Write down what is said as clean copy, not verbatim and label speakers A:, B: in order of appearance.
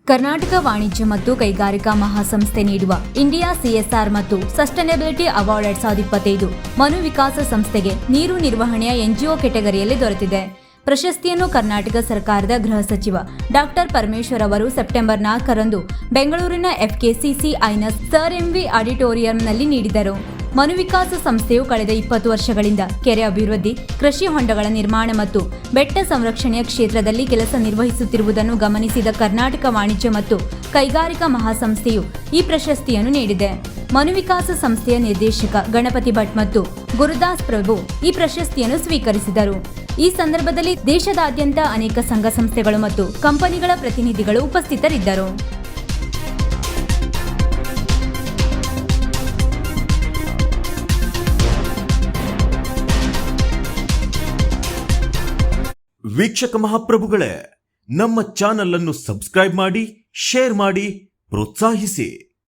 A: ಕರ್ನಾಟಕ ವಾಣಿಜ್ಯ ಮತ್ತು ಕೈಗಾರಿಕಾ ಮಹಾಸಂಸ್ಥೆ ನೀಡುವ ಇಂಡಿಯಾ ಸಿಎಸ್ಆರ್ ಮತ್ತು ಸಸ್ಟೈನಬಿಲಿಟಿ ಅವಾರ್ಡ್ 2025 ಮನು ವಿಕಾಸ ಸಂಸ್ಥೆಗೆ ನೀರು ನಿರ್ವಹಣೆಯ ಎನ್ಜಿಒ ಕೆಟಗರಿಯಲ್ಲಿ ದೊರೆತಿದೆ. ಪ್ರಶಸ್ತಿಯನ್ನು ಕರ್ನಾಟಕ ಸರ್ಕಾರದ ಗೃಹ ಸಚಿವ ಡಾಕ್ಟರ್ ಪರಮೇಶ್ವರ್ ಅವರು ಸೆಪ್ಟೆಂಬರ್ 4ರಂದು ಬೆಂಗಳೂರಿನ FKCCIನ ಸರ್ MV ಆಡಿಟೋರಿಯಂನಲ್ಲಿ ನೀಡಿದರು. ಮನು ವಿಕಾಸ ಸಂಸ್ಥೆಯು ಕಳೆದ 20 ವರ್ಷಗಳಿಂದ ಕೆರೆ ಅಭಿವೃದ್ಧಿ, ಕೃಷಿ ಹೊಂಡಗಳ ನಿರ್ಮಾಣ ಮತ್ತು ಬೆಟ್ಟ ಸಂರಕ್ಷಣೆಯ ಕ್ಷೇತ್ರದಲ್ಲಿ ಕೆಲಸ ನಿರ್ವಹಿಸುತ್ತಿರುವುದನ್ನು ಗಮನಿಸಿದ ಕರ್ನಾಟಕ ವಾಣಿಜ್ಯ ಮತ್ತು ಕೈಗಾರಿಕಾ ಮಹಾಸಂಸ್ಥೆಯು ಈ ಪ್ರಶಸ್ತಿಯನ್ನು ನೀಡಿದೆ. ಮನು ವಿಕಾಸ ಸಂಸ್ಥೆಯ ನಿರ್ದೇಶಕ ಗಣಪತಿ ಭಟ್ ಮತ್ತು ಗುರುದಾಸ್ ಪ್ರಭು ಈ ಪ್ರಶಸ್ತಿಯನ್ನು ಸ್ವೀಕರಿಸಿದರು. ಈ ಸಂದರ್ಭದಲ್ಲಿ ದೇಶದಾದ್ಯಂತ ಅನೇಕ ಸಂಘ ಸಂಸ್ಥೆಗಳು ಮತ್ತು ಕಂಪನಿಗಳ ಪ್ರತಿನಿಧಿಗಳು ಉಪಸ್ಥಿತರಿದ್ದರು.
B: ವೀಕ್ಷಕ ಮಹಾಪ್ರಭುಗಳೇ, ನಮ್ಮ ಚಾನಲ್ ಅನ್ನು ಸಬ್ಸ್ಕ್ರೈಬ್ ಮಾಡಿ, ಶೇರ್ ಮಾಡಿ, ಪ್ರೋತ್ಸಾಹಿಸಿ.